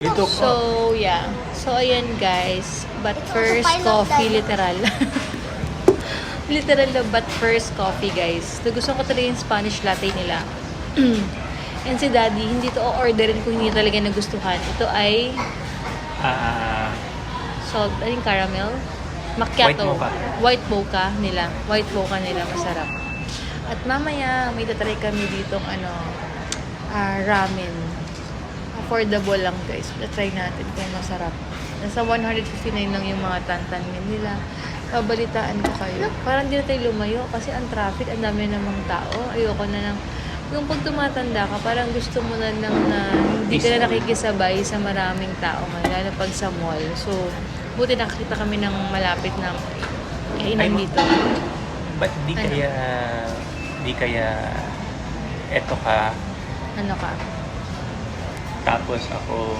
Ito ko. So, yeah. So, ayan guys. But first, coffee, literal. Literal na but first coffee, guys. Gusto ko talaga yung Spanish latte nila. And si Daddy, hindi to o-orderin kung hindi talaga nagustuhan. Ito ay salt, ayun, caramel. Macchiato. White mocha nila. White mocha nila, masarap. At mamaya, may tatry kami ditong ramen. Affordable lang, guys. Try natin kung masarap. Nasa 159 lang yung mga tantan nila. Babalitaan ko kayo. Parang di na tayo lumayo kasi ang traffic, ang dami namang tao. Ayoko na lang. Yung pag tumatanda ka, parang gusto mo na lang na hindi ka na nakikisabay sa maraming tao ngayon, lalo pag sa mall. So, buti nakakita kami ng malapit na kainan dito. Ba't di kaya eto ka, Ano ka? tapos ako